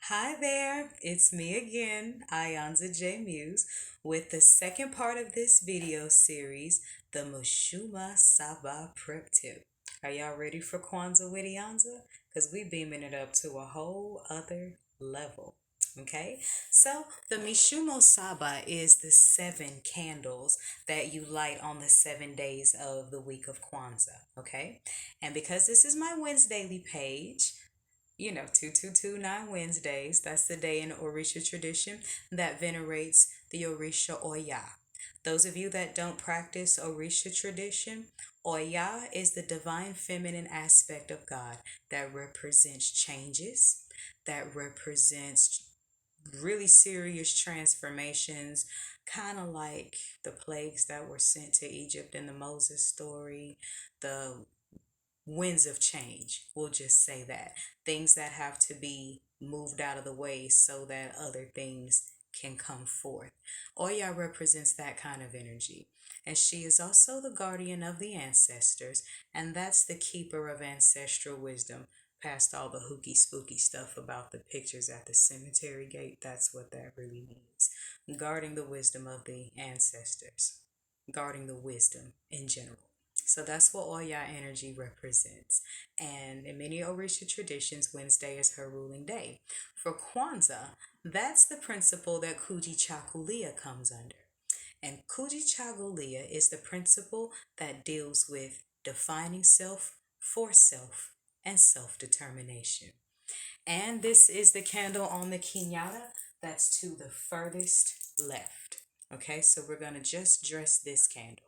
Hi there, it's me again, Ayanza J Muse, with the second part of this video series, the Mishumma Saba prep tip. Are y'all ready for Kwanzaa with Ayanza? Because we beaming it up to a whole other level. Okay, so the Mishumma Saba is the 7 candles that you light on the 7 days of the week of Kwanzaa. Okay, and because this is my Wednesdaily page, 2229 Wednesdays. That's the day in Orisha tradition that venerates the Orisha Oya. Those of you that don't practice Orisha tradition, Oya is the divine feminine aspect of God that represents changes, that represents really serious transformations, kind of like the plagues that were sent to Egypt in the Moses story, the winds of change. We'll just say that. Things that have to be moved out of the way so that other things can come forth. Oya represents that kind of energy. And she is also the guardian of the ancestors, and that's the keeper of ancestral wisdom. Past all the hooky spooky stuff about the pictures at the cemetery gate, that's what that really means. Guarding the wisdom of the ancestors, guarding the wisdom in general. So that's what Oya energy represents. And in many Orisha traditions, Wednesday is her ruling day. For Kwanzaa, that's the principle that Kujichagulia comes under. And Kujichagulia is the principle that deals with defining self for self and self determination. And this is the candle on the Kinyata that's to the furthest left. Okay, so we're going to just dress this candle.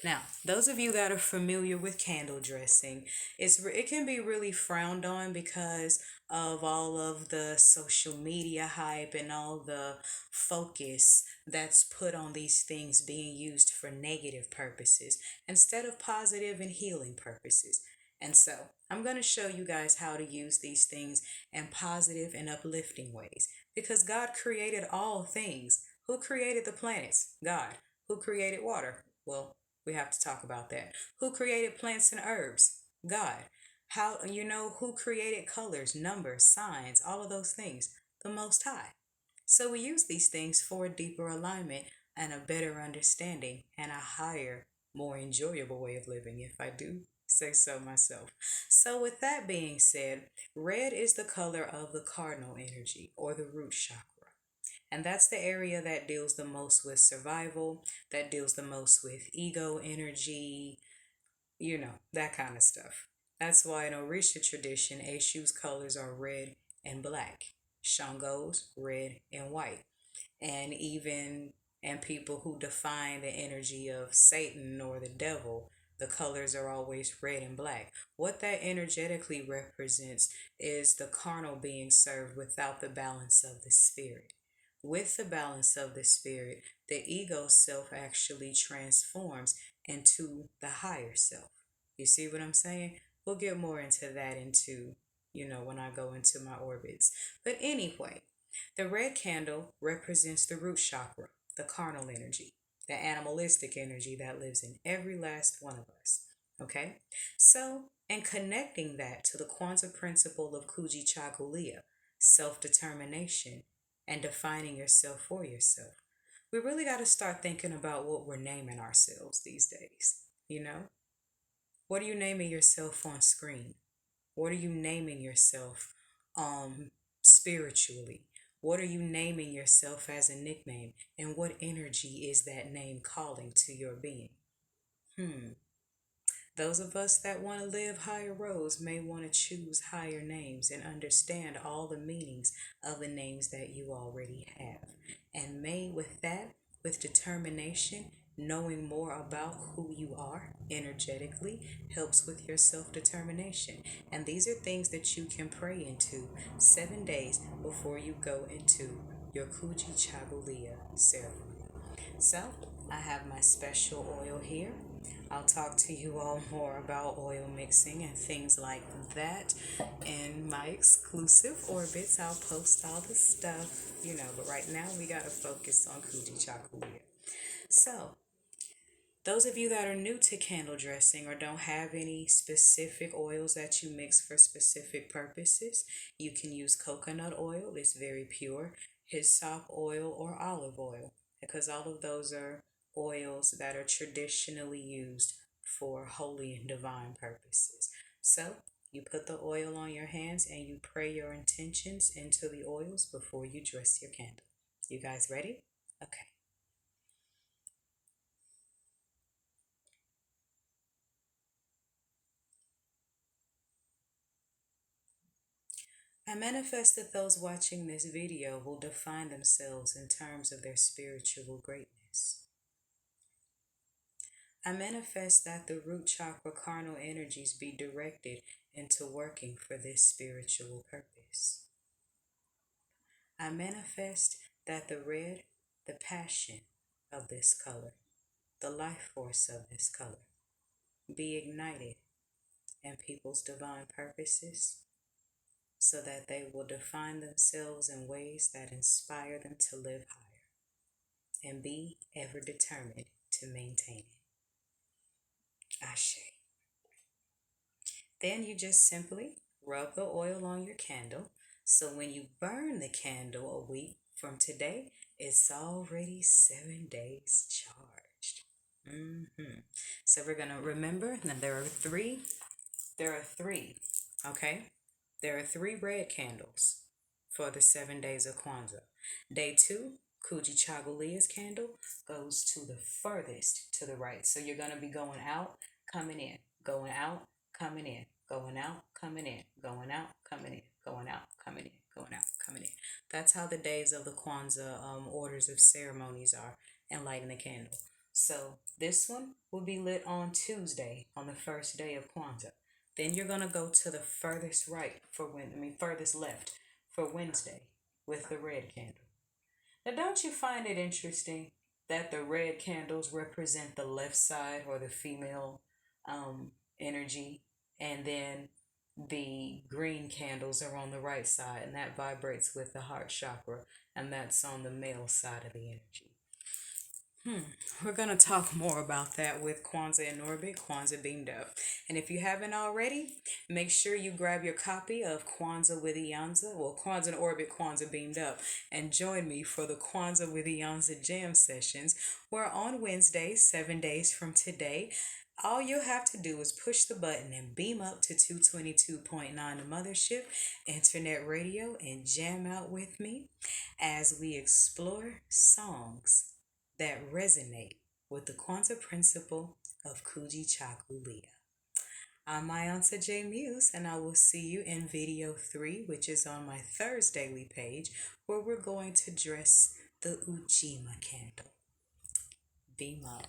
Now, those of you that are familiar with candle dressing, it can be really frowned on because of all of the social media hype and all the focus that's put on these things being used for negative purposes instead of positive and healing purposes. And so, I'm going to show you guys how to use these things in positive and uplifting ways because God created all things. Who created the planets? God. Who created water? Well, we have to talk about that. Who created plants and herbs? God. How, who created colors, numbers, signs, all of those things? The Most High. So we use these things for a deeper alignment and a better understanding and a higher, more enjoyable way of living, if I do say so myself. So, with that being said, red is the color of the cardinal energy or the root chakra. And that's the area that deals the most with survival, that deals the most with ego energy, that kind of stuff. That's why in Orisha tradition, Eshu's colors are red and black, Shango's red and white. And people who define the energy of Satan or the devil, the colors are always red and black. What that energetically represents is the carnal being served without the balance of the spirit. With the balance of the spirit, the ego self actually transforms into the higher self. You see what I'm saying? We'll get more into that when I go into my orbits. But anyway, the red candle represents the root chakra, the carnal energy, the animalistic energy that lives in every last one of us. Okay? So, in connecting that to the Kwanzaa principle of Kujichagulia, self determination, and defining yourself for yourself, we really got to start thinking about what we're naming ourselves these days. What are you naming yourself on screen? What are you naming yourself spiritually? What are you naming yourself as a nickname? And what energy is that name calling to your being? Those of us that want to live higher roads may want to choose higher names and understand all the meanings of the names that you already have. And may, with that, with determination, knowing more about who you are energetically helps with your self determination. And these are things that you can pray into 7 days before you go into your Kujichagulia ceremony. So, I have my special oil here. I'll talk to you all more about oil mixing and things like that in my exclusive orbits. I'll post all the stuff, but right now we got to focus on Kujichagulia. So, Those of you that are new to candle dressing or don't have any specific oils that you mix for specific purposes, you can use coconut oil. It's very pure, hyssop oil, or olive oil, because all of those are oils that are traditionally used for holy and divine purposes. So you put the oil on your hands and you pray your intentions into the oils before you dress your candle. You guys ready? Okay. I manifest that those watching this video will define themselves in terms of their spiritual greatness. I manifest that the root chakra carnal energies be directed into working for this spiritual purpose. I manifest that the red, the passion of this color, the life force of this color, be ignited in people's divine purposes so that they will define themselves in ways that inspire them to live higher and be ever determined to maintain it. Ashe. Then you just simply rub the oil on your candle. So when you burn the candle a week from today, it's already 7 days charged. So we're going to remember that there are three, okay? There are 3 red candles for the 7 days of Kwanzaa. Day 2, Kujichagulia's candle goes to the furthest to the right. So you're going to be going out, coming in, going out, coming in, going out, coming in, going out, coming in, going out, coming in, going out, coming in. That's how the days of the Kwanzaa orders of ceremonies are, and lighting the candle. So this one will be lit on Tuesday, on the first day of Kwanzaa. Then you're gonna go to the furthest right for furthest left for Wednesday with the red candle. Now, don't you find it interesting that the red candles represent the left side or the female energy, and then the green candles are on the right side, and that vibrates with the heart chakra, and that's on the male side of the energy. We're going to talk more about that with Kwanzaa in Orbit, Kwanzaa Beamed Up. And if you haven't already, make sure you grab your copy of Kwanzaa with Iyanza, or Kwanzaa in Orbit, Kwanzaa Beamed Up, and join me for the Kwanzaa with Iyanza jam sessions, where on Wednesday, 7 days from today, all you'll have to do is push the button and beam up to 222.9 the Mothership Internet Radio and jam out with me as we explore songs that resonate with the Kwanzaa principle of Kujichagulia. I'm Mayanta J Muse, and I will see you in video 3, which is on my Thursdaily page, where we're going to dress the Ujima candle. Beam up.